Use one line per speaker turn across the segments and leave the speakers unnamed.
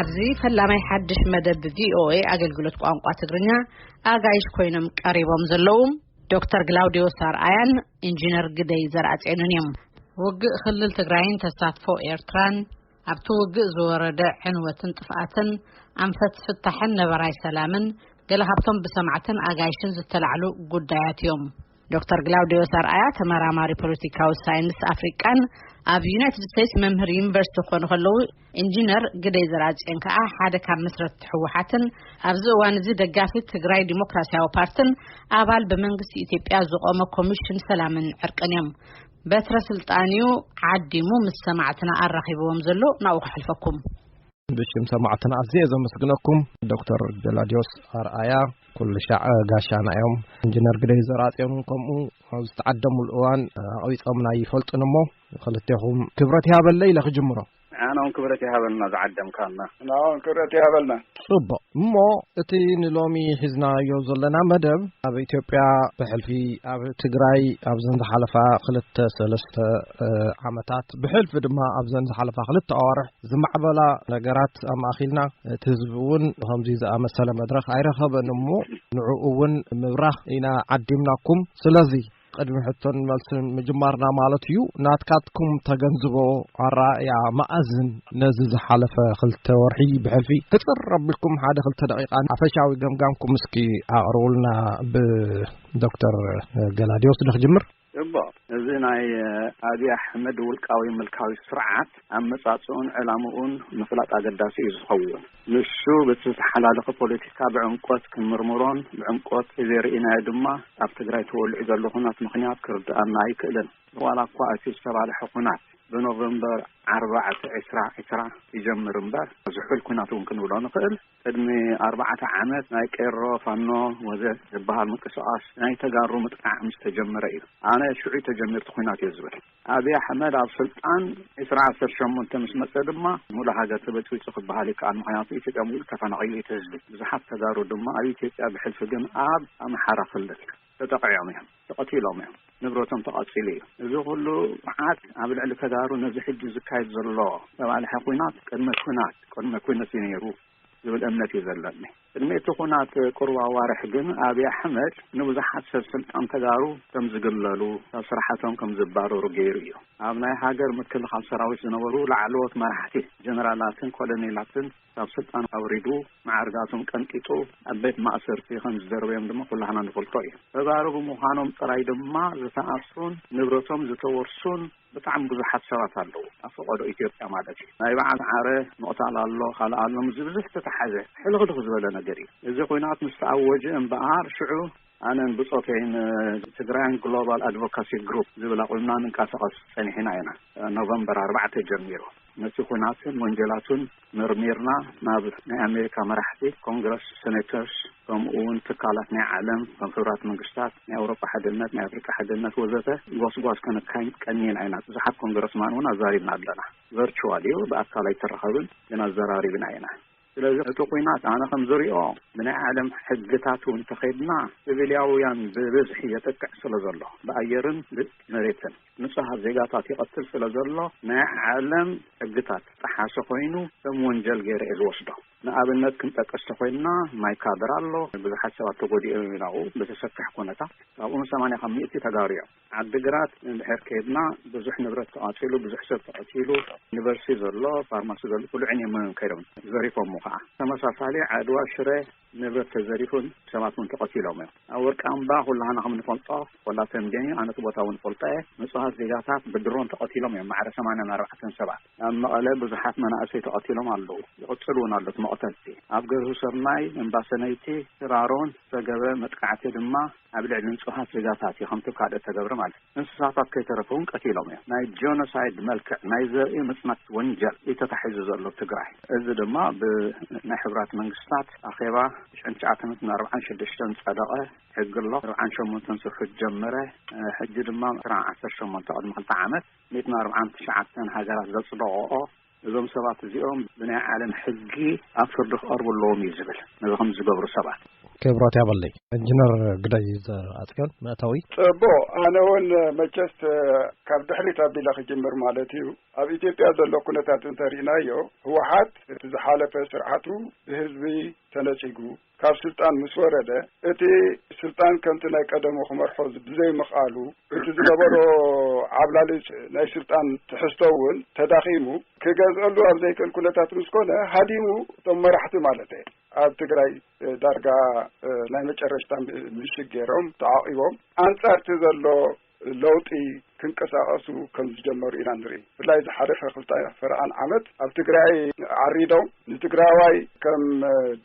أبزي فلما يحدش مدد VOA أجلجلت قانقا تجرنيا أجايش كوينم قريبهم زلوم دكتور كلاوديو سارعيان إنجينير جدي زرعت عنونيم وجه خلل تجرين تستعطفوا إيرتران أبتو وجه زورد عنوة انتفاعتن أنفت فتحن براي سلامن قال هبتم بسمعتن أجايشن زتلعلو قدايات يوم دكتور كلاوديو سارعيا تمراماري بوليتيكا وساينس أفريقان أب يونايتد ستيتس ممبر يونيفرسيتي خون خلو إنجينير قدي زراج إنك حدا كان مسرت حوحاتن أبزو وانزي دقافي تجراي ديمقراطيا وبارتن أبال بمنجس إثيوبيا زقوم كوميشن سلامن عرقنيم بتر سلطانيو عديمو مستمعتنا الرخيبهم زلو ناوخ حلفكم
بشم سمعتنا عزيز مسكنكم دكتور جلاديوس أرآيا كل شاء قاشانا يوم إنجينير قدي زراج يومكم استعدموا الأوان أويس أمنا يفلت نمو خلتهم كبرتها بالليل خجمرة
أنا كبرتها بالنا زعدم كنا أنا كبرتها بالنا
صب مو اتين لومي حزنا يوزلنا مدب أب إثيوبيا بحلفي أب تجراي أب زند حلفة خلت سلست عمتات بحلف دما أب زند حلفة خلت أوارح زمع بلا نجارات أم أخيلنا تزبون هم زي مثلا مدرخ عيرها بنمو نعوون مبرح إنا عدمناكم سلازي قدم حتى مجمرنا مالتيو ناتكاتكم تجنزبو الرائع مأذن نزز حلفة خلت ورحي بحلفي تقرب لكم هذا خلت دقيقة عفشاوي جمجامكم مسكي أقرولنا بدكتور جلاديوس نخجمر
يبا زيناي أبي أحمد والكاوي ملكاوي سرعات أما صاصون علامون مثلات أجداسي يزخون نشو بتتحلال بوليتيكا بعمقات كمرمرون بعمقات إذا دما أبتجري تقول إذا لهناك مخنيات كرد أنا يكلن ولا قواتي سبعة حقنات بنوفمبر 4 يجمر مبار زحول كنا ممكن ولا نقل قدمي 4 عامات نايكيرو فانو وزه بهال مقصاص ناي تجارو متقع مستجمر انا شوعي تجمرت كنا يزبر ابي احمد على السلطان اسرع سرشمون تمس مصدما مولا حاجه تبتوي تخب بهالك عن حياتي تقمول تفنقي تزل زحف تجارو دما اي تيتا بحلف جن اب ام حرخلك تتقعيهم تقتيلهم نبروتهم تقاتلي إذا كله عاد عبد على كدارو نزح الجزكايد زلوا طبعا حقينات كنا كنا سينيرو ذو الأمنة زلني الميت كونات قروة وارح جن أبي أحمد نوزحت سلطان كدارو تم زقللو صراحتهم كم زبارو رجيريو أبناء هاجر متكل 5 راوي زنورو لعلوت مرحتي جنرالاتن كولونيلاتن سلطان أوريدو مع رجاتهم كنكيتو أبيت ما أصير في 5 دربيم دم كلها نفلطوي فبارو بمهانهم ترايد ما زتأصون نبرتهم زتورسون بتعم بزحت سوات الله أفقدوا إثيوبيا مالتي ما يبعد عاره نقطة على الله خلق الله مزبزح تتحزه حلو غدغز ولا نجري إذا قينات مستعوج انبعار شعو أنا بصوتين تجران جلوبال أدفوكاسي جروب زبلا قلنا نكاسقس سنة هنا نوفمبر 4 جميرو نسخوناتن منجلاتن مرميرنا ناب أمريكا مرحتي كونغرس سيناتورز كمون تكالات عالم كونفدرات منقشات أوروبا حدلنات أفريقيا حدلنات وزته واس كان كنين عينات زحف كونغرس مانونا زاري بنادلنا فيرتشواليو بأكالي ترخبن لنا زراري بنعينا لذا تقوينات أنا خمزريو من عالم حقتات وانتخيدنا ببلياويان ببزحية تكسل زلو بأيرن مريتن نصها زيقاتات يقتل سلزلو مع عالم حقتات تحاسقينو تمونجل غير إزوصدو نقابلنات كنت أكستخينا ما يكادرالو بزحات سوات تقودي إلميناو بتسكح كونتا أقول 85 تداريو عالدقرات حركيدنا بزح نبرت تقاتيلو بزح سب تقاتيلو نبرسي زلو فارماسي زلو كل عني من كيرون زريفو كما صار عدوى شراء نبت تزريفون سمات منتقتيلهم أورك أنباء ولا أنا هم نفلطة ولا تمجني أنا تبغى نفلطة نصها زيجاتات بدرون تقتيلهم مع رسمنا ما 4 أما قلب زحات من أسي تقتيلهم على يقتلون على مقتلتي أبغى سرناي إنباسنيتي سرارون تجربة متقعتي دما أبلع نصها زيجاتات هم تقعد تجربة مال نصها كي ترفون قتيلهم ناي جونوسايد ملك ناي زي مسمت ونجل يتتحجز الله تجرح إذا دما نحبرات منقصات أخيرا عن ساعتنا 46 صدقة حق الله عن شو منتنصف الجمرة حج دما 10 منطقة مخلطة عامة 149 هجرات ذات صدقة إذا سبعة زيهم بناء على حقي أفرد أرب اللوم يزبل نظام زبر 7
ክብሮት ያበለይ ኢንጂነር ግዳይ ዘርአጽዮን መእታዊ
ጽቦ ኣነውን መቸስ ካብ ድሕሪት ኣቢላ ክጅምር ማለት እዩ ኣብ ኢትዮጵያ ዘሎ ኩነታት እንተሪእናዮ ህወሓት እቲ ዝሓለፈ ስርዓቱ ብህዝቢ ተነጺጉ ካብ ስልጣን ምስ ወረደ እቲ ስልጣን ከምቲ ናይ ቀደሞ ክመርሖ ብዘይ ምኽኣሉ እቲ ዝነበሮ ዓብላልጭ ናይ ስልጣን ትሕዝቶውን ተዳኺሙ ክገዝአሉ ኣብ ዘይክእል ኩነታት ምስ ኮነ ሃዲሙ እቶም መራሕቲ ማለት እዩ ኣብ ትግራይ ዳርጋ ናይ መጨረሽታ ምሽግ ገይሮም ተዓቂቦም አንጻርቲ ዘሎ ለውጢ ክንቀሳቀሱ ከም ዝጀመሩ ኢና ንርኢ ብላይ ዝሓለፈ 2 ዓመት ኣብ ትግራይ ዓሪዶም ንትግራዋይ ከም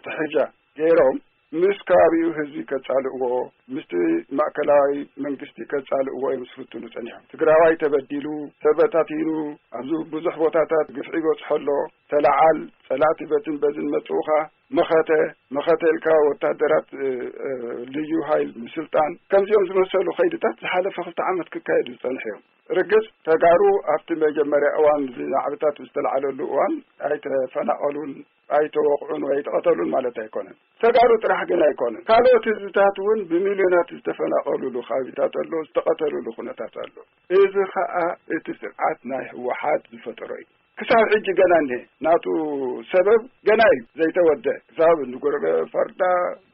ትሕጃ ገይሮም ምስ ከባቢኡ ህዝቢ ከጻልእዎ ምስቲ ማእከላዊ መንግስቲ ከጻልእዎ ይምስፍትሉ ጸኒሖም ትግራዋይ ተበዲሉ ተበታቲኑ ኣብዚ ብዙሕ ቦታታት ግፍዒ በጽሐሎ ተላዓል ጸላቲ በትን በዝን መጽውኻ መኸተልካ ወታደራት ልዩ ኃይል ምስልጣን ከምዚኦም ዝመሰሉ ኸይድታት ዝሓለፈ 2 ዓመት ክካየዱ ጸኒሖም ርግጽ ተጋሩ ኣብቲ መጀመርያ እዋን ዝናዕብታት ዝተለዓለሉ እዋን ኣይተፈናቀሉን ኣይተወቅዑን ወይ ተቀተሉን ማለት ኣይኮነን ተጋሩ ጥራሕ ግን ኣይኮነን ካልኦት ህዝብታት እውን ብሚልዮናት ዝተፈናቀሉሉ ኻቢታት ኣሎ ዝተቀተሉሉ ኩነታት ኣሎ እዚ ኸኣ እቲ ስርዓት ናይ ህወሓት ዝፈጠሮ እዩ ክሳብ ሕጂ ገና እንሄ ናቱ ሰበብ ገና እዩ ዘይተወድአ ክሳብ ንጉርበ ፈርዳ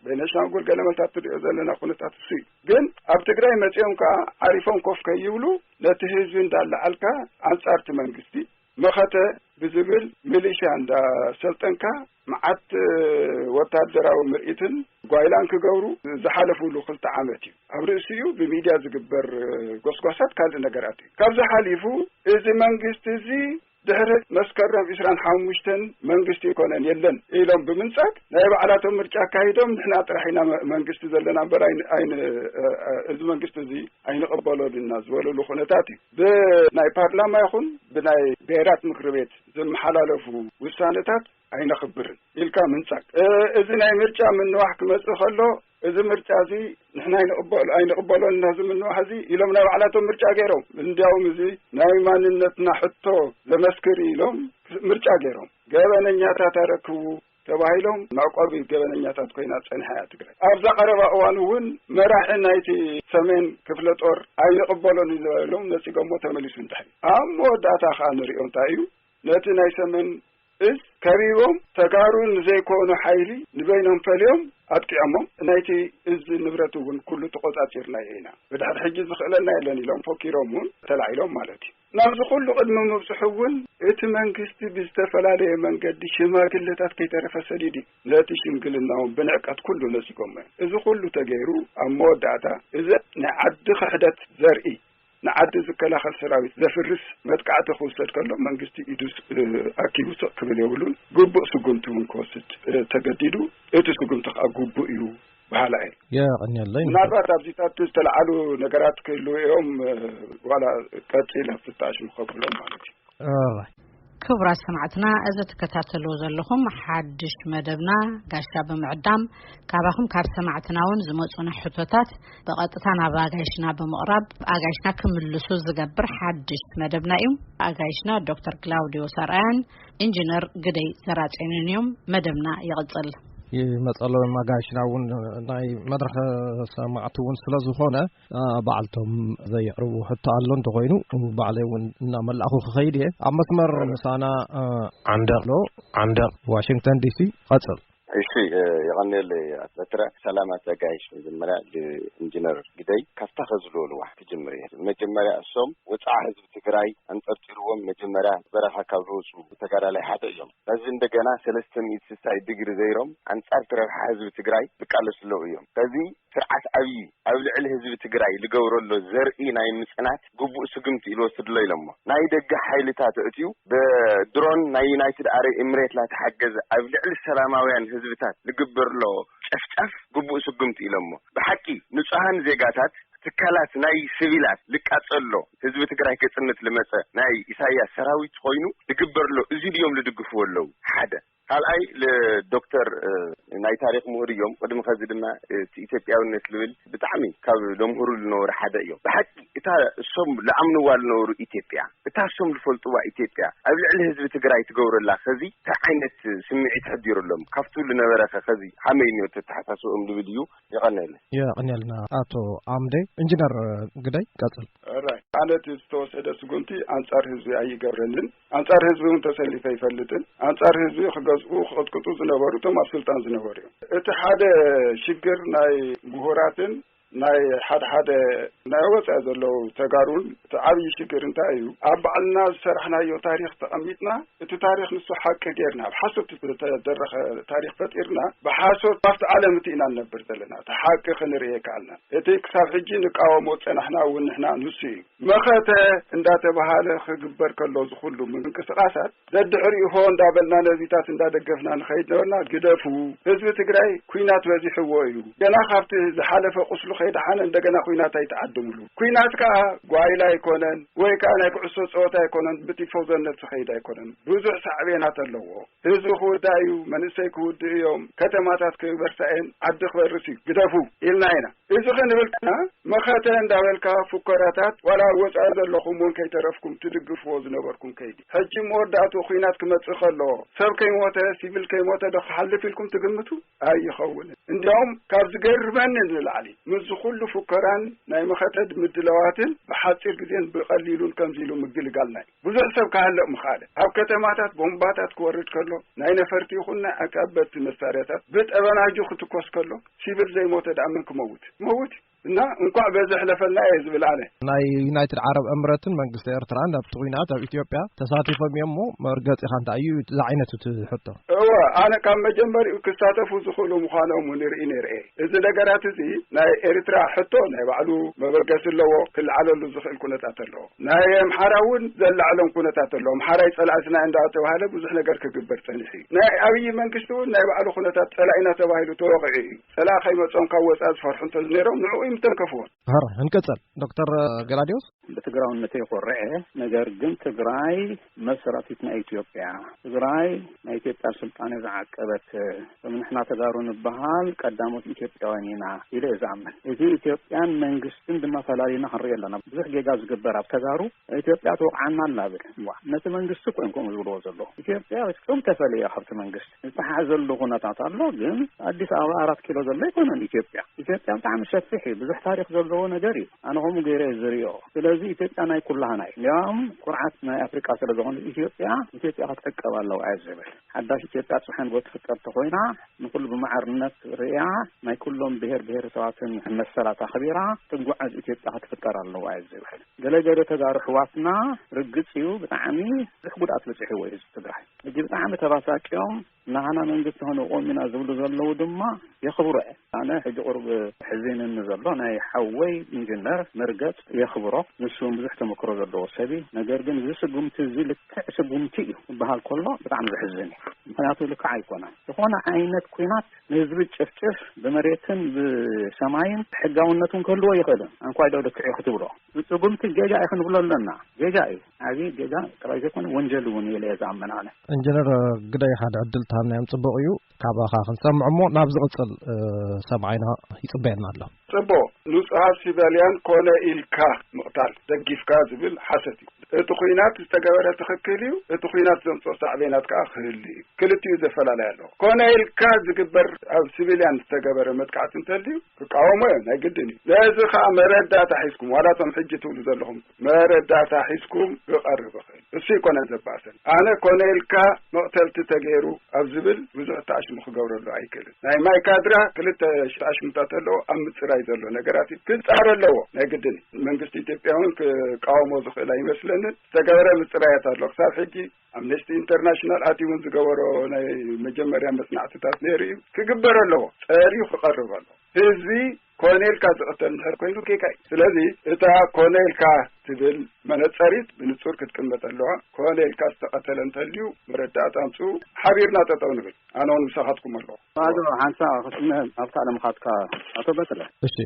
ቤነሻንጉል ገለመታት ትሪኦ ዘለና ኩነታት እሱ ግን ኣብ ትግራይ መጺኦም ከዓ ዓሪፎም ኮፍ ከይብሉ ነቲ ህዝቢ እንዳለዓልካ አንጻርቲ መንግስቲ መኸተ ብዝብል ሚሊሻ እንዳሰልጠንካ መዓት ወታደራዊ ምርኢትን ጓይላን ክገብሩ ዝሓለፉሉ 2 ዓመት እዩ ኣብ ርእሲኡ ብሚድያ ዝግበር ጎስጓሳት ካልእ ነገራት እዩ ካብዚ ሓሊፉ እዚ መንግስቲ እዚ ድሕሪ መስከረም 25 መንግስቲ ይኮነን የለን ኢሎም ብምንጻቅ ናይ ባዕላቶም ምርጫ አካሂዶም ንሕና ጥራሒና መንግስቲ ዘለና እምበር እዚ መንግስቲ እዚ ኣይንቕበሎልና ዝበለሉ ኩነታት እዩ ብናይ ፓርላማ ይኹን ብናይ ብሔራት ምክር ቤት ዝመሓላለፉ ውሳኔታት ኣይነኽብርን ኢልካ ምንጻቅ እዚ ናይ ምርጫ ምንዋሕ ክመጽእ ከሎ እዚ ምርጫ እዚ ንሕና ኣይንቕበሎን እዚ ምንዋሕ እዚ ኢሎም ናይ ባዕላቶም ምርጫ ገይሮም እንዲያውም እዚ ናይ ማንነትና ሕቶ ዘመስክር ኢሎም ምርጫ ገይሮም ገበነኛታት ኣረክቡ ተባሂሎም ማዕቋቢ ገበነኛታት ኮይና ጸንሐ ትግራይ ኣብዛ ቀረባ እዋን እውን መራሒ ናይቲ ሰሜን ክፍለ ጦር ኣይንቕበሎን ኢሎም ነጺጎሞ ተመሊሱ እንታይ ኣብ መወዳእታ ከዓ ንሪኦ እንታይ እዩ ነቲ ናይ ሰሜን እዝ ከቢቦም ተጋሩን ዘይኮኑ ሓይሊ ንበይኖም ፈልዮም ኣጥቂዖሞም ናይቲ እዝ ንብረት እውን ኩሉ ተቆጻጺርና ኢና ብድሕሪ ሕጂ ዝኽእለና የለን ኢሎም ፎኪሮም እውን ተላዒሎም ማለት እዩ ናብዚ ኩሉ ቅድሚ ምብጽሑ እውን እቲ መንግስቲ ብዝተፈላለየ መንገዲ ሽማግለታት ከይተረፈ ሰዲድ ነቲ ሽምግልናውን ብንዕቀት ኩሉ ነጺጎም እዚ ኩሉ ተገይሩ ኣብ መወዳእታ እዚ ናይ ዓዲ ክሕደት ዘርኢ ንዓዲ ዝከላኸል ሰራዊት ዘፍርስ መጥቃዕቲ ክውሰድ ከሎ መንግስቲ ኢዱስ ኣኪቡ ክብል የብሉን ግቡእ ስጉምቲ እውን ክወስድ ተገዲዱ እቲ ስጉምቲ ከዓ ግቡእ እዩ ባህላ
የቕኒለይ
ምናልባት ኣብዚታት ዝተለዓሉ ነገራት ክህሉ እዮም ዋላ ቀፂል ፍታሽ ምኸብሎም ማለት እዩ
ክቡራት ሰማዕትና እዚ ተከታተሉ ዘለኹም ሓድሽ መደብና ጋሻ ብምዕዳም ካባኹም ካብ ሰማዕትናውን ዝመጹና ሕቶታት በቐጥታ ናብ ኣጋይሽና ብምቕራብ ኣጋይሽና ክምልሱ ዝገብር ሓድሽ መደብና እዩ ኣጋይሽና ዶክተር ክላውዲዮስ ኣርአያን ኢንጂነር ግደይ ዘርአጽዮን እዮም መደብና ይቕጽል
ይመጸሎ ማጋሽናውን ናይ መድረኽ ሰማዕቱውን ስለዝኾነ ባዕልቶም ዘየቕርቡ ሕቶ ኣሎ እንተኾይኑ ባዕለይውን እናመላእኹ ክኸይድ እየ ኣብ መስመር ምሳና ዓንደቕ ዋሽንግተን ዲሲ ቀጽል
እሺ يغنيل أتذكر سلامات جايش من جمرة لإنجنير جدي كفتح زلول واحد جمرة مجمرة الصوم وتعهد بتجراي أن ترتيروهم مجمرة برها كروس وتجرى له حتى يوم لازم دجنا سلستم يتساعد دقير زيرهم أن ترتر حزب بتجراي بكالس له يوم هذه سرعة أبي أول على حزب بتجراي لجورو له زرقي ناي مسكنات جبوا سجمت إلو سدلي لما ناي دقة حيل تاتأتيو بدرون ناي يونايتد أري إمريت لا تحجز أول على السلاماويان حزبتات لجبر له شف جبوا سجمت إلهم بحكي نصحن زيجاتات تكالات ناي سيفيلات لكاتسلو حزب تجراي كتنت لمسا ناي إسايا سراوي تخوينو لجبر له زي اليوم لدقفوا له حدا هل أي لدكتور ናይ ታሪክ ምሁር እዮም ቅድም ከዚ ድማ ኢትዮጵያውነት ልብል ብጣዕሚ ካብ ለምሁሩ ልነብሩ ሓደ እዮም ብሓቂ እታ እሶም ለኣምንዋ ልነብሩ ኢትዮጵያ እታ እሶም ዝፈልጥዋ ኢትዮጵያ ኣብ ልዕሊ ህዝቢ ትግራይ ትገብረላ ከዚ እንታይ ዓይነት ስምዒት ሕዲሩሎም ካብቱ ልነበረ ከዚ ሓመይ ነው ተተሓሳስቦም ልብል እዩ
ይቀነልና አቶ አምዴ ኢንጂነር ግዳይ ቀጽል
አነት ዝተወሰደ ስጉንቲ አንጻር ህዝቢ አይገብረልን አንጻር ህዝቡን ተሰልፈ ይፈልጥን አንጻር ህዝቢ ከገዝኡ ከጥቅጡ ዝነበሩ ተማስ ስልጣን ዝነበሩ እቲ ሓደ ሽግር ናይ ምሁራትን ናይ ሓደ ናይ ወፃ ዘለው ተጋሩን ዓብይ ሽግር እንታይ እዩ ኣብ ባዕልና ዝሰርሕናዮ ታሪክ ተቐሚጥና እቲ ታሪክ ንሱ ሓቂ ጌርና ብሓሶት ተደረኸ ታሪክ ፈጢርና ብሓሶት ኣብቲ ዓለም እቲና ነበር ዘለና ተሓቂ ክንርኤ ካልና እቲ ክሳብ ሕጂ ንቃወሞ ፀናሕና ወንሕና ንሱ እዩ መኸተ እንዳተባሃለ ክግበር ከሎ ዝኹሉ ምንቅስቃሳት ዘድዕሪሆ እንዳበልና ነዚታት እንዳደገፍና ንኸይድና ግደፉ ህዝቢ ትግራይ ኩናት በዚሕዎ እዩ ገና ካብቲ ዝሓለፈ ቁስሉ ከይድሓነ እንደገና ኩናት አይተዓድምሉ ኩናት ከዓ ጓይላ አይኮነን ወይ ከዓ ናይ ኩዕሶ ፀወታ አይኮነን ብቲፎዘነት ከይድ አይኮነን ብዙሕ ሳዕቤናት ኣለዎ ህዝቢ ክውዳዩ መንእሰይ ክውድዮም ከተማታት ክበርሳኤን ዓዲ ክበርስ ግደፉ ኢልና ኢና እዚ ክንብልከና መኸተ እንዳበልካ ፉከራታት ወላ ወፃኢ ዘለኹም ውን ከይተረፍኩም ትድግፍዎ ዝነበርኩም ከይዲ ሕጂ መወዳእቱ ኩናት ክመጽእ ከሎ ሰብ ከይሞተ ሲቪል ከይሞተ ደክሓልፍ ኢልኩም ትግምቱ ኣይኸውን እንዲያውም ካብ ዝገርመኒ ንላዕሊ ምዝ ኩሉ ፉከራን ናይ መኸተድ ምድለዋትን ብሓፂር ግዜን ብቐሊሉን ከምዚሉ ምግልጋልናይ ብዙሕ ሰብ ካህለቕ ምኻለ ኣብ ከተማታት ቦምባታት ክወርድ ከሎ ናይ ነፈርቲ ይኹን ናይ ኣቃበት መሳርያታት ብጠበናጁ ክትኮስ ከሎ ሲቪል ዘይሞተ ዳመን ክመውት እና እንኳን በዚህ ለፈላ ይዝብላለ
ናይ ዩናይትድ አረብ ኤምሬትን መንግስት ኤርትራ ናብ ኩናት ኣብ ኢትዮጵያ ተሳቲፎም የሞ መርገጽ ይኻንታ እዩ ዛይነቱ ትሕቶ
ኣነ ካብ መጀመሪኡ ክሳተፉ ዝኽእሉ ምዃኖም ንርኢ እዚ ነገራት እዚ ናይ ኤርትራ ሕቶ ናይ ባዕሉ መበገስ ኣለዎ ክልዓለሉ ዝኽእል ኩነታት ኣለዎ ናይ ኣምሓራውን ዘላዕሎም ኩነታት ኣለዎ ኣምሓራይ ፀላእትና እንዳተባሃለ ብዙሕ ነገር ክግበር ፀኒሑ ናይ ኣብይ መንግስቲ እውን ናይ ባዕሉ ኩነታት ፀላኢና ተባሂሉ ተወቂዑ እዩ ፀላእ ከይመፆም ካብ ወፃኢ ዝፈርሑ እንተዝነይሮም ንዑ ይምተንከፍዎን
እንቀጽል ዶክተር ገላዲዮስ
በትግራውነቴ ቆርዐ ነገር ግን ትግራይ መሰረቲት ናይ ኢትዮጵያ ትግራይ ናይ ኢትዮጵያ ስልጣን ዝዓቀበት ምንሕና ተጋሩ ንበሃል ቀዳሞት ኢትዮጵያውያን ኢና ኢለ ዝኣምን እዚ ኢትዮጵያን መንግስትን ድማ ፈላሊና ክንሪኢ ኣለና ብዙሕ ጌጋ ዝግበር ኣብ ተጋሩ ኢትዮጵያ ተወቅዓና ኣላብል ነቲ መንግስቲ ኮይንኩም ዝብልዎ ዘሎ ኢትዮጵያ እስኩም ተፈልየ ካብቲ መንግስቲ ዝተሓሓ ዘሎ ኩነታት ኣሎ ግን አዲስ አበባ 4 ኪሎ ዘሎ ይኮነን ኢትዮጵያ ብጣዕሚ ሰፊሕ ብዙሕ ታሪክ ዘለዎ ነገር እዩ ኣነ ከምኡ ገይረ ዝሪኦ ስለዚ ኢትዮጵያ ናይ ኩላህና እዩ ያም ቁርዓት ናይ ኣፍሪካ ስለዝኾነ ኢትዮጵያ ክትዕቀብ ኣለዋ ዝብል ሓዳሽ ኢትዮጵያ ጽሕን ጎትፍጠር ተኮይና ንኩሉ ብማዕርነት ርያ ናይ ኩሎም ብሄረሰባትን መሰላታ ኸቢራ ትጓዓዝ ኢትዮጵያ ክትፍጠር ኣለዋ ዝብል ገለገለ ተጋሩ ሕዋትና ርግጽ እዩ ብጣዕሚ ዝሕጉዳት በጽሕዎ እዩ ትግራይ እዚ ብጣዕሚ ተባሳቂዮም ናሃና መንግስት ሆነ ቆሚና ዝብሉ ዘለው ድማ የኽብሮ ኣነ ሕጂ ቁርብ ሕዚንን ዘሎ ናይ ሓወይ ኢንጂነር መርገጽ የኽብሮ ንሱም ብዙሕ ተመክሮ ዘለዎ ሰቢ ነገር ግን ዝስጉምቲ ዝልክዕ ስጉምቲ እዩ ዝበሃል ከሎ ብጣዕሚ ዝሕዝን ምክንያቱ ልክዕ ኣይኮነን ዝኾነ ዓይነት ኩናት ንህዝቢ ጭፍጭፍ ብመሬትን ብሰማይን ሕጋውነቱን ክህልዎ ይኽእልን እንኳ ደው ልክዕ ክትብሎ ስጉምቲ ጌጋ ይኽንብሎ ኣለና ጌጋ እዩ ዓብይ ጌጋ ጥራይ ዘይኮነ ወንጀል እውን የለ ዝኣመናነ
ኢንጂነር ግዳይ ሓደ ዕድል ታምናዮም ጽቡቕ እዩ ካባኻ ክንሰምዕ እሞ ናብ ዝቕጽል ሰምዓይና ይጽበየና ኣሎ
ጽቡቕ ንጹሃት ሲቪልያን ኮነ ኢልካ ምቕታል ደጊፍካ ዝብል ሓሰት እዩ እቲ ኩናት ዝተገበረ ትኽክል እዩ እቲ ኩናት ዘምፅኦ ሳዕቤናት ከዓ ክህሉ እዩ ክልቲኡ ዘፈላለየ ኣለዎ ኮነ ኢልካ ዝግበር ኣብ ሲቪልያን ዝተገበረ መጥቃዕቲ እንተልዩ ክቃወሞ እዮም ናይ ግድን እዩ ነዚ ከዓ መረዳእታ ሒዝኩም ዋላቶም ሕጂ ትብሉ ዘለኹም መረዳእታ ሒዝኩም ክቐርብ ይኽእል እሱ ይኮነን ዘባእሰን ኣነ ኮነ ኢልካ መቕተልቲ ተገይሩ ኣብ ዝብል ብዙሕ ተኣሽሙ ክገብረሉ ኣይክእልን ናይ ማይካድራ ክልተ ተኣሽሙታት ኣለዎ ኣብ ምፅራይ ዘሎ ነገራት ክፃር ኣለዎ ናይ ግድን መንግስቲ ኢትዮጵያ እውን ክቃወሞ ዝኽእል ኣይመስለንን ዝተገበረ ምፅራያት ኣሎ ክሳብ ሕጂ ኣምነስቲ ኢንተርናሽናል ኣቲውን ዝገበሮ ናይ መጀመርያ መፅናዕትታት ነይሩ እዩ ክግበር ኣለዎ ፀሪዩ ክቐርብ ኣሎ ህዝቢ ኮኔልካ ዝቕተል እንድሕር ኮይኑ ኬካ እዩ ስለዚ እታ ኮኔልካ ትብል መነጸሪት ብንጹር ክትቅመጥ ኣለዋ ኮሎኔል ካስተቀተለ እንተልዩ መረዳእታ ኣምፁ ሓቢርና ጠጠው ንብል ኣነውን ምሳኻትኩም ኣለዎ
ባዶ ሓንሳ ክስነ ኣብታ ለምኻትካ ኣቶ በትለ
እሺ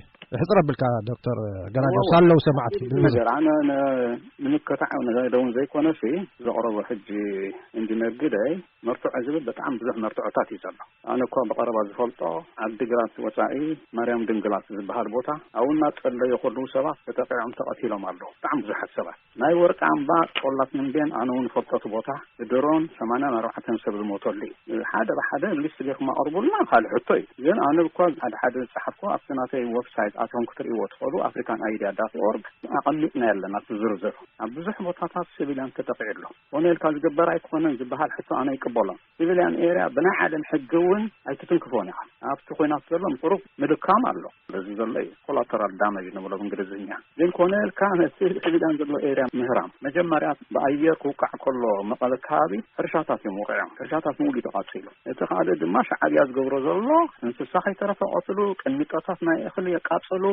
ሕጽረብልካ ዶክተር ገላጋው ሳለው ሰማዕት
ነገር ኣነ ንምከታዕ ነገደውን ዘይኮነሲ ዘቕረቡ ሕጂ ኢንጂነር ግደይ መርቱዕ ዝብል በጣም ብዙሕ መርቱዕታት እዩ ዘሎ ኣነ እኳ ብቐረባ ዝፈልጦ ዓዲግራት ወፃኢ ማርያም ድንግላት ዝበሃል ቦታ ኣብና ጠለ ይኹሉ ሰባት ተጠቂዖም ተቐቲሎም ኣለዉ በጣም ብዙሓት ሰባት ናይ ወርቂ ኣምባ ጦላት ምንቤን ኣነ እውን ፈልጦት ቦታ ድሮን 84 ሰብ ዝሞተሉ ሓደ ብሓደ ሊስት ገይኩም ኣቕርቡልና ካልእ ሕቶ እዩ ግን ኣነ እኳ ሓደ ጸሓፍኩ ኣብቲ ናተይ ዌብሳይት ኣቶም ክትርእይዎ ትኽእሉ ኣፍሪካን ኣይዲያ ዳት ኦርግ ኣቐሚጥና ኣለና ዝርዝር ኣብ ብዙሕ ቦታታት ሲቪልያን ተጠቂዑ ኮሎኔል ዝግበር ኣይኮነን ዝበሃል ሕቶ ኣነ ይቅበሎ ሲቪልያን ኤርያ ብናይ ዓለም ሕጊ እውን ኣይትትንክፎን ኢኻ ኣብቲ ኮይናት ዘሎ ምቁሩብ ምድካም ኣሎ በዚ ዘሎ እዩ ኮላተራል ዳሜጅ ንብሎ ብእንግሊዝኛ ግን ኮሎኔል ነቲ ሲቪልያን ዘሎ ኤርያ ምህራም መጀመርያ ብኣየር ክውቃዕ ከሎ መቐለ ከባቢ ሕርሻታት እዮም ውቅዖም ሕርሻታት ምውሉ ተቃፂሉ እቲ ካልእ ድማ ሻዕብያ ዝገብሮ ዘሎ እንስሳ ከይተረፈ ቀትሉ ቅሚጦታት ናይ እኽሊ የቃፅሉ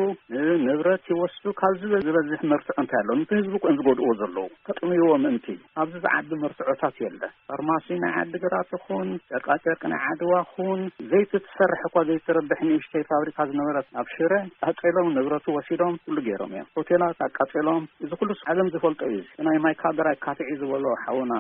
ንብረት ይወስዱ ካብ ዝበዝሕ መርትዕ እንታይ ኣሎ ነቲ ህዝቢ ኮን ዝጎድእዎ ዘለዉ ተጥምይዎ ምእንቲ ኣብዚ ዝዓቢ መርትዖታት የለ ፋርማሲ ናይ ዓዲግራት ይኹን ጨርቃጨርቂ ናይ ዓድዋ ኹን ዘይቲ ትሰርሕ እኳ ዘይትረብሕ ንእሽተይ ፋብሪካ ዝነበረት ኣብ ሽረ ኣፀሎም ንብረቱ ወሲዶም ኩሉ ገይሮም እዮም ሆቴላት ኣቃፂሎም እዚ ኩሉ ዓለም ዝፈልጦ እዩ ናይ ማይካድራ ካትዒ ዝበሎ ሓውና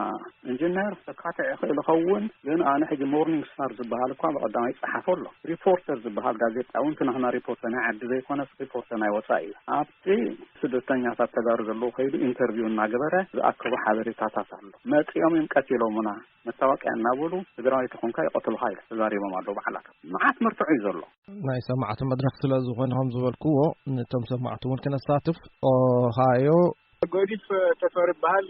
ኢንጂነር ተካትዒ ክእል ኸውን ግን ኣነ ሕጂ ሞርኒንግ ስታር ዝበሃል እኳ ብቐዳማይ ፀሓፈ ኣሎ ሪፖርተር ዝበሃል ጋዜጣ እውን ትናህና ሪፖርተር ናይ ዓዲ ዘይኮነስ ሪፖርተር ናይ ወፃኢ እዩ ኣብቲ ስደተኛታት ተጋሩ ዘለዉ ከይዱ ኢንተርቪው እናገበረ ዝኣከቡ ሓበሬታታት ኣሎ መፂኦም እዮም ቀቲሎሙና መታወቂያ እናብሉ ትግራዋይ ተኾንካ ይቀትልካ ኢሉ ተዛሪቦም ኣለዉ በዓላት መዓት መርትዑ እዩ ዘሎ
ናይ ሰማዕቲ መድረክ ስለ ዝኾነ ከም ዝበልክዎ ነቶም ሰማዕቲ እውን ክነሳትፍ ሃዮ
ጎዲፍ ተፈሪ በሃል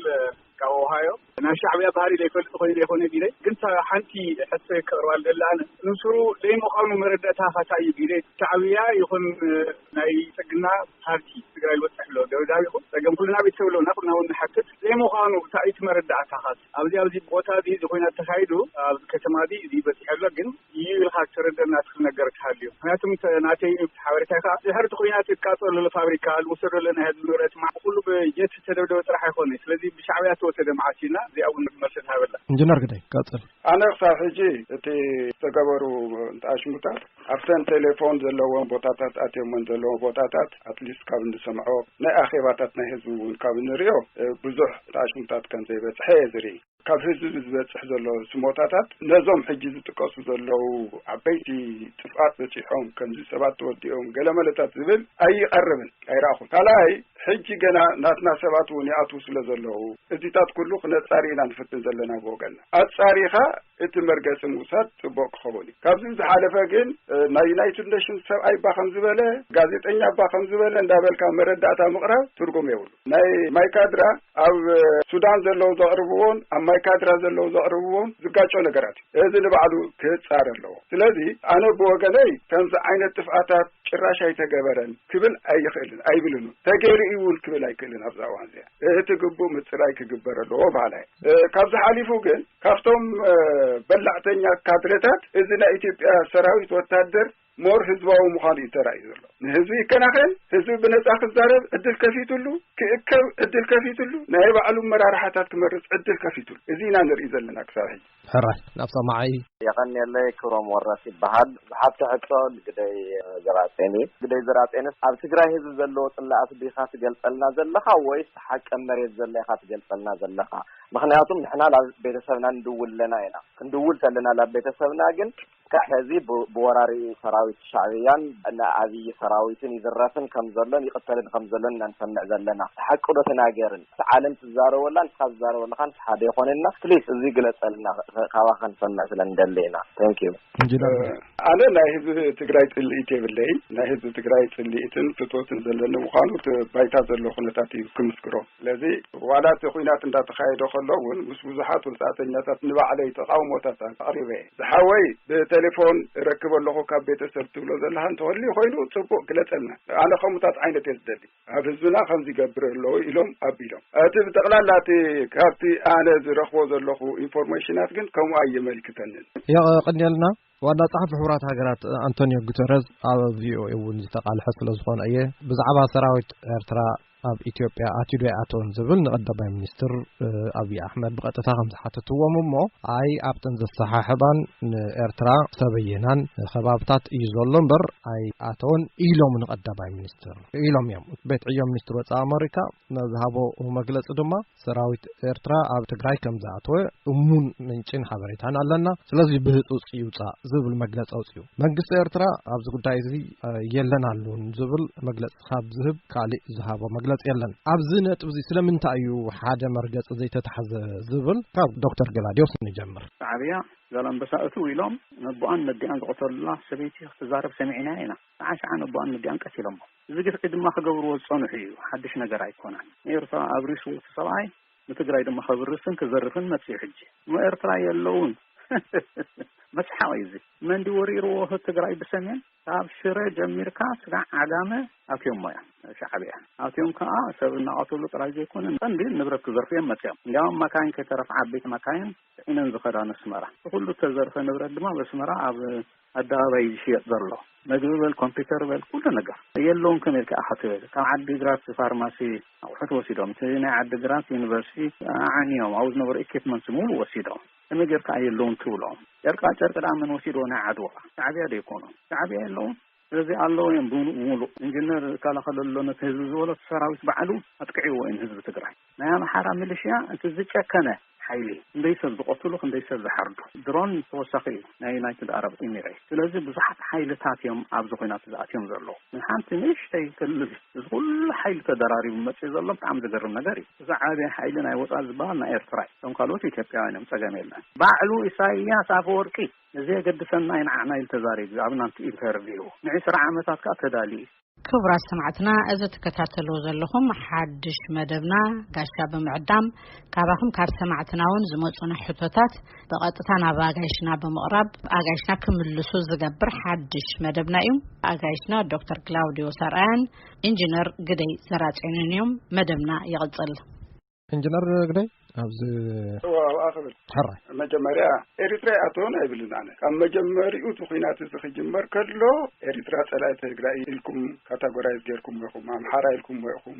ካብ ኦሃዮ ናይ ሻዕብያ ባህሪ ዘይፈልጥ ኮይኑ ይኾነ ቢለ ግን ሓንቲ ሕቶ ከቅርባል ዘላን ንስሩ ዘይምዃኑ መረዳእታ ካሳዩ ቢለ ሻዕብያ ይኹን ናይ ጽግና ፓርቲ ትግራይ ወጣሕ ሎ ደውዳዊ ይኹን ፀገም ኩልና ቤተሰብ ለውና ኩልና እውን ንሓትት ዘይምዃኑ ታይት መረዳእታ ካስ ኣብዚ ቦታ እዚ ኮይና ተካይዱ ኣብ ከተማ እዚ በፂሐሎ ግን ይልካ ትረዳና ትክል ነገር ካሃልዩ ምክንያቱም ናተይ ሓበሬታካ ድሕርቲ ኮይናት ትቃፀሉ ፋብሪካ ዝወሰደሉ ናይ ህዝቢ ንብረት ኩሉ ብጀት ተደብደበ ጥራሕ ኣይኮነ ስለዚ ብሻዕብያ ተወሰደ ማዓሲና እዚኣውን መልስ ሃበላ
ኢንጂነር ግደይ ቀጽል
ኣነ ክሳብ ሕጂ እቲ ዝተገበሩ ኣሽሙታት ኣብተን ቴሌፎን ዘለዎም ቦታታት ኣትየሞን ዘለዎም ቦታታት ኣትሊስት ካብ እንሰምዖ ናይ ኣኼባታት ናይ ህዝቢ እውን ካብ እንሪኦ ብዙሕ ኣሽሙታት ከም ዘይበፅሐ ዝርኢ ካብ ህዝቢ ዝበፅሕ ዘሎ ስሞታታት ነዞም ሕጂ ዝጥቀሱ ዘለዉ ዓበይቲ ጥፍኣት በፂሖም ከምዚ ሰባት ተወዲኦም ገለመለታት ዝብል ኣይቐርብን ኣይረኣኹን ካልኣይ ሕጂ ገና ናትና ሰባት እውን ይኣትዉ ስለ ዘለዉ እዚታት ኩሉ ክነፃሪና ንፍትን ዘለና ብወገንና ኣፃሪኻ እቲ መርገፂ ምውሳድ ፅቡቅ ክኸውን እዩ ካብዚ ዝሓለፈ ግን ናይ ዩናይትድ ኔሽንስ ሰብኣይ ባ ከም ዝበለ ጋዜጠኛ ባ ከም ዝበለ እንዳበልካ መረዳእታ ምቕራብ ትርጉም የብሉ ናይ ማይካድራ ኣብ ሱዳን ዘለዉ ዘቕርብዎን ኣብ ማይካድራ ዘለዉ ዘቕርብዎን ዝጋጮ ነገራት እዩ እዚ ንባዕሉ ክፃር ኣለዎ ስለዚ ኣነ ብወገነይ ከምዚ ዓይነት ጥፍኣታት ጭራሽ ኣይተገበረን ክብል ኣይኽእልን ኣይብልን ተገይሩ እውን ክብል ኣይክእልን ኣብዛ እዋን እዚኣ እቲ ግቡእ ምፅራይ ክግበር ኣለዎ ባህላይ ካብዚ ሓሊፉ ግን ካብቶም በላዕተኛ ካድሬታት እዚ ናይ ኢትዮጵያ ሰራዊት ወታደር ሞር ህዝባዊ ምዃኑ እዩ ተራእዩ ዘሎ ንህዝቢ ይከናኸን ህዝቢ ብነፃ ክዛረብ ዕድል ከፊትሉ ክእከብ ዕድል ከፊትሉ ናይ ባዕሉ መራርሓታት ክመርፅ ዕድል ከፊትሉ እዚ ኢና ንርኢ ዘለና ክሳብ ሕጂ
ሕራይ ናብ ሰማዓይ
የቀኒለይ ክብሮም ወረስ ይበሃል ብሓፍቲ ሕቶ ግደይ ዘራጼንስ ኣብ ትግራይ ህዝቢ ዘለዎ ፅላእት ዲኻ ትገልፀልና ዘለኻ ወይስ ሓቀ መሬት ዘለኻ ትገልፀልና ዘለኻ ምክንያቱም ንሕና ላብ ቤተሰብና ንድውል ለና ኢና ክንድውል ተለና ላብ ቤተሰብና ግን ከሕዚ ብወራሪ ሰራዊት ሻዕብያን ዓብይ ሰራዊትን ይዝረፍን ከም ዘሎን ይቅተልን ከም ዘሎን እናንሰምዕ ዘለና ሓቅዶ ተናገርን ዓለም ትዛረበላን ትዛረበላን ሓደ ይኾነና ፕሊስ እዚ ግለጸልና ካባኸ ንሰምዕ ስለንደለና ታንክ ዩ
ኣነ ናይ ህዝቢ ትግራይ ጽልኢት የብለይ ናይ ህዝቢ ትግራይ ጽልኢትን ፍትወትን ዘለኒ ምዃኑ ባይታ ዘሎ ኩነታት እዩ ክምስክሮ ስለዚ ዋላት ኩናት እንዳተኻየደ ከሎ እውን ምስ ብዙሓት ወፃእተኛታት ንባዕለይ ተቃውሞታት ኣቕሪበ ዝሓወይ ብቴሌፎን ረክብ ኣለኹ ካብ ቤተሰብ ትብሎ ዘለካ እንተወሊ ኮይኑ ፅቡቅ ግለፀልና ኣነ ከምኡታት ዓይነት እየ ዝደሊ ኣብ ህዝብና ከምዚ ይገብር ኣለዎ ኢሎም ኣቢሎም እቲ ብጠቕላላ እቲ ካብቲ ኣነ ዝረኽቦ ዘለኹ ኢንፎርሜሽናት ግን ከምኡ ኣየመልክተንን
የቐኒልና ዋና ጸሓፊ ሕቡራት ሃገራት አንቶኒዮ ጉተረስ ኣብ ቪኦኤ እውን ዝተቃልሐ ስለ ዝኾነ እየ ብዛዕባ ሰራዊት ኤርትራ ኣብ ኢትዮጵያ ኣትዩ ኣቶን ዝብል ንቀዳማይ ሚኒስትር ኣብይ ኣሕመድ ብቀጥታ ከም ዝሓተትዎም እሞ ኣይ ኣብተን ዘሰሓሕባን ንኤርትራ ሰበየናን ከባብታት እዩ ዘሎ እምበር ኣይ ኣቶን ኢሎም ንቀዳማይ ሚኒስትር ኢሎም እዮም ቤት ዕዮ ሚኒስትር ወፃኢ ኣሜሪካ ዝሃቦ መግለፂ ድማ ሰራዊት ኤርትራ ኣብ ትግራይ ከም ዝኣተወ እሙን ምንጭን ሓበሬታን ኣለና ስለዚ ብህፁፅ ይውፃእ ዝብል መግለፂ ኣውፅኡ መንግስቲ ኤርትራ ኣብዚ ጉዳይ እዚ የለን ኣሉን ዝብል መግለፂ ካብ ዝህብ ካሊእ ዝሃቦ መግለፂ የለን ኣብዚ ነጥብ እዚ ስለምንታይ እዩ ሓደ መርገፂ ዘይተታሕዘ ዝብል ካብ ዶክተር ገላዲዮስ ንጀምር
ዓብያ ዘላንበሳእቱ ኢሎም ነቦኣን ነዲኣን ዝቆተሉላ ሰበይቲ ክትዛረብ ሰሚዕና ኢና ዓሻዓ ነቦኣን ነዲኣን ቀቲሎም እዚ ግፍዒ ድማ ክገብርዎ ዝፀንሑ እዩ ሓድሽ ነገር ኣይኮነን ኤርትራ ኣብሪሱ ሰብኣይ ንትግራይ ድማ ከብርስን ክዘርፍን መፅኡ ሕጂ ኤርትራ የለውን መስሓቅ እዚ መንዲ ወሪርዎ ትግራይ ብሰሜን ካብ ሽረ ጀሚርካ ስጋዕ ዓጋመ ኣትዮም ሞያ ሻዕብያ ኣትዮም ከዓ ሰብ እናቀተሉ ጥራይ ዘይኮነን ቀንዲ ንብረት ክዘርፍዮም መፅኦም እንዲያውም መካይን ከተረፍ ዓበይቲ መካይን ኢነን ዝኸዳ ነስመራ ኩሉ ተዘርፈ ንብረት ድማ በስመራ ኣብ ኣደባባይ ይሽየጥ ዘሎ ምግቢ በል ኮምፒውተር በል ኩሉ ነገር የለውን ከመልካ ኣኸተበል ካብ ዓዲግራት ፋርማሲ ኣቑሑት ወሲዶም ናይ ዓዲግራት ዩኒቨርሲቲ ዓንዮም ኣብኡ ዝነበሩ ኢኩፕመንት ሙሉ ወሲዶም ነገርካ የለውን ትብሎም ጨርቃ ዳ ምን ወሲዶ ናይ ዓድዋ ሻዕብያ ደይኮኑ ሻዕብያ የለውን ስለዚ ኣለዎ እዮም ሙሉእ ኢንጂነር ካላኸለሎ ነቲ ህዝቢ ዝበሎ ሰራዊት ባዕሉ ኣጥቅዕዎ እዮም ህዝቢ ትግራይ ናይ ኣምሓራ ሚሊሽያ እቲ ዝጨከነ ሓይሊ እንደይ ሰብ ዝቆትሉ እንደይ ሰብ ዝሓርዱ ድሮን ተወሳኺ ናይ ዩናይትድ አረብ ኤሚሬት ስለዚ ብዙሓት ሓይልታት እዮም ኣብዚ ኩናት ዝኣትዮም ዘሎ ንሓንቲ ንእሽተይ ክልል ኩሉ ሓይሊ ተደራሪቡ መፅኡ ዘሎ ብጣዕሚ ዝገርም ነገር እዩ እዚ ዓብይ ሓይሊ ናይ ወፃኢ ዝበሃል ናይ ኤርትራ እቶም ካልኦት ኢትዮጵያውያን እዮም ፀገም የለን ባዕሉ ኢሳያስ ኣፈወርቂ እዚ የገድሰና ይንዓና ኢሉ ተዛሪቡ ኣብ ናንቲ ኢንተርቪው ን20 ዓመታት ከዓ ተዳልዩ
ክቡራት ሰማዕትና እዚ ተከታተሉ ዘለኹም ሓድሽ መደብና ጋሻ ብምዕዳም ካብኹም ካብ ሰማዕትናውን ዝመጹና ሕቶታት በቀጥታ ናብ አጋይሽና በመቅረብ አጋይሽና ክምልሱ ዝገብር ሓድሽ መደብና እዩ አጋይሽና ዶክተር ክላውዲዮስ አርአያን ኢንጂነር ግደይ ዘራጽዮንን እዮም መደብና ይቅጽል
ኢንጂነር ግደይ ኣብዚ
ኣኽብል
ሕራይ
መጀመርያ ኤሪትራ ኣቶን ኣይብልናነ ካብ መጀመሪኡ ኩናት እዚ ክጅመር ከሎ ኤሪትራ ጸላእቲ ትግራይ ኢልኩም ካታጎራይዝ ጌርኩም ኢኹም ኣምሓራ ኢልኩም ኢኹም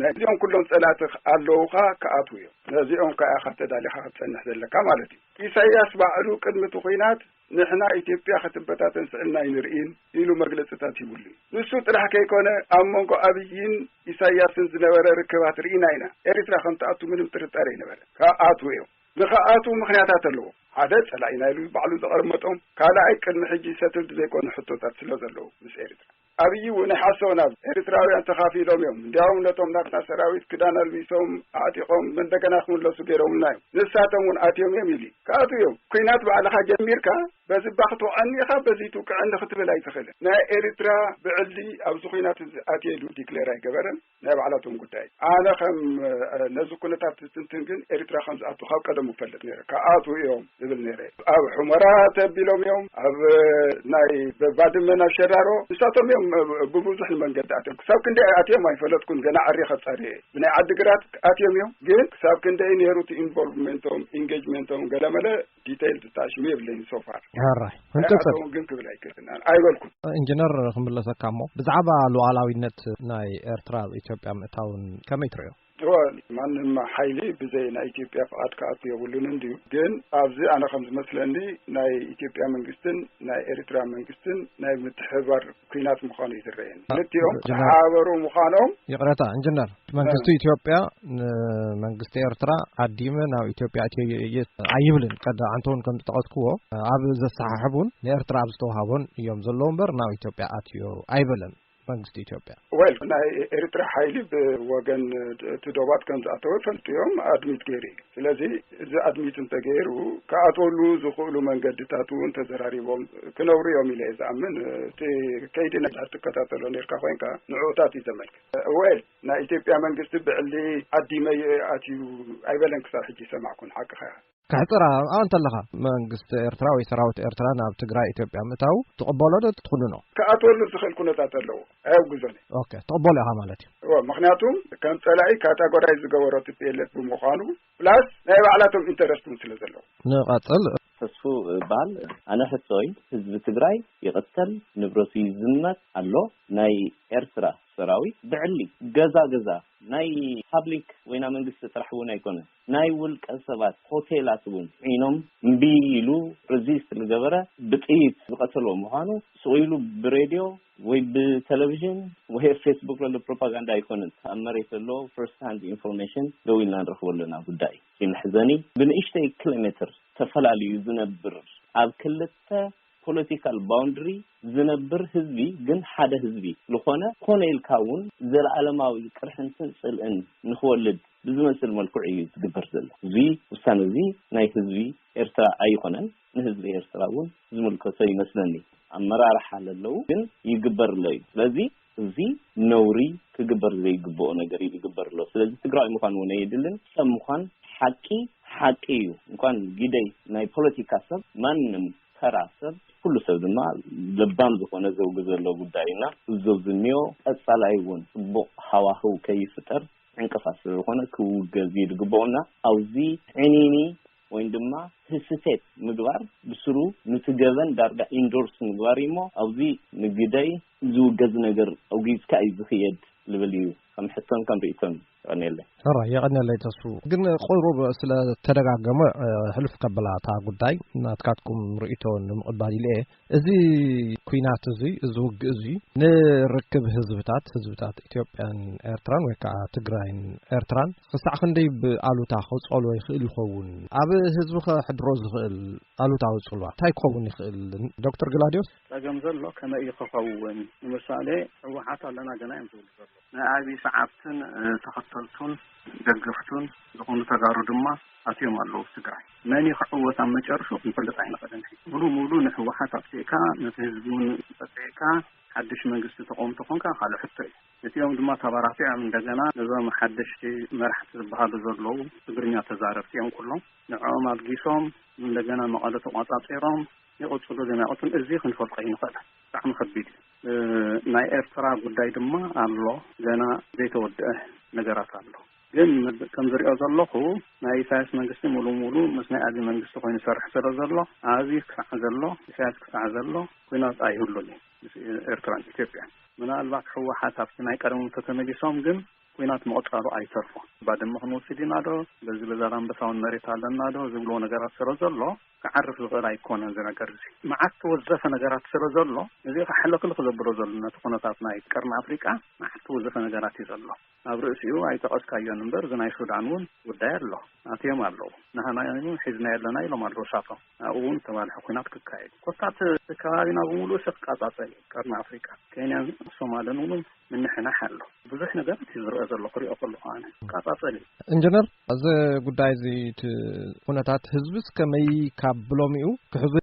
ነዚኦም ኩሎም ጸላእቲ ኣለውኻ ከኣትዉ እዮም ነዚኦም ከዓ ከተዳሊኻ ክትጸንሕ ዘለካ ማለት እዩ ኢሳያስ ባዕሉ ቅድሚ እቲ ኩናት ንሕና ኢትዮጵያ ክትበታተን ስዕልና ይንርኢን ኢሉ መግለጽታት ይብሉ ንሱ ጥራሕ ከይኮነ ኣብ መንጎ ኣብይን ኢሳያስን ዝነበረ ርክባት ርኢና ኢና ኤሪትራ ከም ተኣቱ ምንም ጥርጣሬ ይነበረ ከኣቱ እዮም ንኸኣቱ ምክንያታት ኣለዎ ሓደ ጸላኢና ኢሉ ባዕሉ ዘቐርመጦም ካልኣይ ቅድሚ ሕጂ ሰትልቲ ዘይኮኑ ሕቶታት ስለ ዘለዉ ምስ ኤሪትራ ኣብይ እውን ሓሶና ኤሪትራውያን ተኻፊሎም እዮም እንዲያውም ነቶም ናትና ሰራዊት ክዳን ኣልቢሶም ኣዕጢቆም እንደገና ክምለሱ ገይሮምና እዮም ንሳቶም እውን ኣትዮም እዮም ኢሉ ከኣቱ እዮም ኩናት ባዕልኻ ጀሚርካ በዚ ባኽትወዓኒኻ በዚ ትውቅዕኒ ክትብል ኣይትኽእልን ናይ ኤሪትራ ብዕሊ ኣብዚ ኩናት ኣትየሉ ዲክሌር ኣይገበረን ናይ ባዕላቶም ጉዳይ ኣነ ከም ነዚ ኩነታት ትንትን ግን ኤሪትራ ከም ዝኣቱ ካብ ቀደም ይፈልጥ ነይረ ከኣቱ እዮም ዝብል ነይረ ኣብ ሑመራ ተቢሎም እዮም ኣብ ናይ ባድመ ናብ ሸራሮ ንሳቶም እዮም ብብዙሕ መንገዲ ኣትዮም ክሳብ ክንደይ ኣትዮም ኣይፈለጥኩን ገና ዓሪኸ ጻርየ ብናይ ዓዲግራት ኣትዮም እዮም ግን ክሳብ ክንደይ ነይሩ እቲ ኢንቮልቭመንቶም ኢንጌጅመንቶም ገለመለ ዲቴይል ዝታሽሙ የብለኝ ሶፋር
ሕራይ እንቅጽል
ግን ክብል ኣይክእልን ኣይበልኩም
ኢንጂነር ክምለሰካ እሞ ብዛዕባ ሉዓላዊነት ናይ ኤርትራ ኢትዮጵያ ምእታውን ከመይ ትርእዮ
ማንም ሓይሊ ብዘይ ናይ ኢትዮጵያ ፍቃድ ከኣቱ የብሉን እንድዩ ግን ኣብዚ ኣነ ከም ዝመስለኒ ናይ ኢትዮጵያ መንግስትን ናይ ኤርትራ መንግስትን ናይ ምትሕብባር ኩናት ምዃኑ ይትረአየኒ ክልቲኦም ሓበሩ ምዃኖም
ይቕረታ ኢንጂነር መንግስቲ ኢትዮጵያ ንመንግስቲ ኤርትራ ዓዲመ ናብ ኢትዮጵያ ኣይብልን ቀዳ አንተውን ከም ዝጠቐስክዎ ኣብ ዘሰሓሕቡን ንኤርትራ ኣብ ዝተዋሃቦን እዮም ዘለዉ እምበር ናብ ኢትዮጵያ ኣትዮ ኣይብልን መንግስቲ ኢትዮጵያ
ወል ናይ ኤርትራ ሓይሊ ብወገን ትዶባት ከም ዝኣተወ ፈልጥዮም ኣድሚት ገይሩ ስለዚ እዚ ኣድሚት እንተገይሩ ከኣትወሉ ዝኽእሉ መንገድታት እውን ተዘራሪቦም ክነብሩ እዮም ኢለ ዝኣምን እቲ ከይዲ ትከታተሎ ነርካ ኮይንካ ንዑታት እዩ ዘመልክት ወል ናይ ኢትዮጵያ መንግስቲ ብዕሊ ዓዲመ ኣትዩ ኣይበለን ክሳብ ሕጂ ሰማዕኩን ሓቂኻ
كحترا أنت لها منجست إرترا ويسراوت إرترا ناب تجرا إثيوبيا متاو تقبله ده تدخلونه
كأطول الزخل كنا تعتلو أو جزني
أوكي تقبله مالتي
مخناتهم كانت تلاقي كاتاجورايز جوارات بيلت بمخانو بلاس نايب علاتهم إنترستون سلزلو
نقتل
تسفو بال أنا حسوي حزب تجراي يقتل نبرسي زنات الله ناي إرترا ሰራዊት ብዕሊ ገዛ ናይ ፐብሊክ ወይና መንግስት ተራሕውና ይኮነ ናይ ውልቀ ሰባት ሆቴላት እውን ዒኖም እምቢሉ ሬዚስት ዝገበረ ብጥይት ዝቀተሎ ምዃኑ ስኢሉ ብሬድዮ ወይ በቴሌቪዥን ወይ ፌስቡክ ላይ ፕሮፓጋንዳ አይኮንን ተአመሬት ሎ ፈርስት ሃንድ ኢንፎርሜሽን ደውልና ንረክበለና ጉዳይ ይንሕዘኒ ብንእሽተይ ኪሎሜትር ተፈላልዩ ዝነብር ኣብ ክልተ ፖለቲካል ባውንደሪ ዝነብር ህዝቢ ግን ሓደ ህዝቢ ዝኾነ ኮነይልካውን ዘለዓለማዊ ቅርሕንትን ጽልእን ንኽወልድ ብዝመስል መልክዕ እዩ ዝግበር ዘሎ እዚ ውሳነ እዚ ናይ ህዝቢ ኤርትራ ኣይኮነን ንህዝቢ ኤርትራውን ዝምልከቶ ይመስለኒ አመራርሓ አለለው ግን ይግበርለው ስለዚ እዚ ነውሪ ክግበር ዘይግበኦ ነገር ይግበርለው ስለዚ ትግራይ ምዃን ወነ ይድልን ሰምዃን ሓቂ እዩ እንኳን ግደይ ናይ ፖለቲካ ሰብ ማንም ተራሰብ ኩሉ ሰብ ድማ ለባም ዝኾነ ዘውግ ዘሎ ጉዳይና ዝዝብኒዮ ቀጻላይውን ጽቡቕ ሃዋህው ከይፍጠር እንቅፋት ስለሆነ ክውገዝ ይግበኦና አውዚ ዕኒኒ ወይም ድማ ህስቴት ምግባር ብስሩ ንትገበን ዳርጋ ኢንዶርስ ምግባር ይሞ አውዚ ንግዳይ ዝውገዝ ነገር አውጊዝካ ይዝኽየድ ልብልዩ ከም ሕቶን ከም ሪእቶን ያኔለ
ሰራ ያኔለ ተሱ ግን ቆርብ ስለ ተደጋገመ ህልፍ ከበላታ ጉዳይ ናትካትኩም ሪእቶን ምቅባል ኢለ እዚ ኩይናት እዚ ዝውግ እዚ ንርክብ ህዝብታት ኢትዮጵያን ኤርትራን ወይ ከዓ ትግራይን ኤርትራን ክሳዕ ክንደይ ብአሉታ ክጸሎ ይኽእል ይኸውን ኣብ ህዝብ ከሕድሮ ዝኽእል አሉታዊ ጽልዋ ታይ ክኸውን ይኽእል ዶክተር ግላዲዮስ
ጸገም ዘሎ ከመይ ይኸውን ምሳሌ ህወሓት ኣለና ገና ይምዝብል ዘሎ ናይ ዓቢ ሰዓብትን ተኸተልቱን ደገፍቱን ዝኾኑ ተጋሩ ድማ ኣትዮም ኣለዉ ትግራይ መን ይኽዕወት ኣብ መጨረሻ ክንፈልጥ ኣይንኽእልን ሙሉ ንህወሓት ኣፍቲካ ነቲ ህዝቡን ኣፍቲካ ሓድሽ መንግስቲ ተቆምቶ ኮንካ ካልእ ሕቶ እዩ እቲኦም ድማ ተባራቲዖም እንደገና ነዞም ሓድሽቲ መራሕቲ ዝበሃሉ ዘለዉ ትግርኛ ተዛረብቲ እዮም ኩሎም ንዕኦም ኣልጊሶም እንደገና መቐለ ተቆጻጺሮም ይቆጽሉ ዘናቁትን እዚ ክንፈልጥ ኣይንኽእልን ብጣዕሚ ከቢድ ናይ ኤርትራ ጉዳይ ድማ ኣሎ ገና ዘይተወድአ ነገራት ኣሎ ግን ከም ዝሪኦ ዘለኹ ናይ ኢሳያስ መንግስቲ ሙሉ ምስ ናይ ዓቢ መንግስቲ ኮይኑ ይሰርሕ ስለ ዘሎ ዓቢ ክሳዕ ዘሎ ኢሳያስ ክሳዕ ዘሎ ኩናት ኣይህሉን ኤርትራን ኢትዮጵያን ምናልባት ህወሓት ኣብቲ ናይ ቀደም ተተመሊሶም ግን ኩናት መቆጣሩ ኣይተርፉ ባድመ ክንወስድ ኢና ዶ በዚ በዛላምበሳውን መሬት ኣለና ዶ ዝብሎ ነገራት ስለ ዘሎ ክዓርፍ ዝኽእል ኣይኮነን ዝነገር እዚ መዓት ተወዘፈ ነገራት ስለ ዘሎ እዚ ከሕለክል ክዘብሮ ዘሎ ነቲ ኩነታት ናይ ቀርኒ ኣፍሪቃ መዓት ተወዘፈ ነገራት እዩ ዘሎ ኣብ ርእሲኡ ኣይተቐስካዮን እምበር ዝናይ ሱዳን እውን ጉዳይ ኣሎ ኣትዮም ኣለዉ ንህናይኑ ሒዝና የለና ኢሎም ኣለዉ ሻቶም ኣብኡ እውን ተባልሐ ኩናት ክካየድ ኮታት ከባቢና ብምሉእ ክቃጻጸል ቀርኒ ኣፍሪቃ ኬንያን ሶማልን እውን ምንሕናሕ ኣሎ ብዙሕ ነገራት እዩ ዝርአ ዘሎ ክሪኦ ከለኹ ኣነ ቃጻጸል
ኢንጂነር እዚ ጉዳይ እዚ ኩነታት ህዝብስ ከመይ ካብ ብሎሚኡ ክሕዝ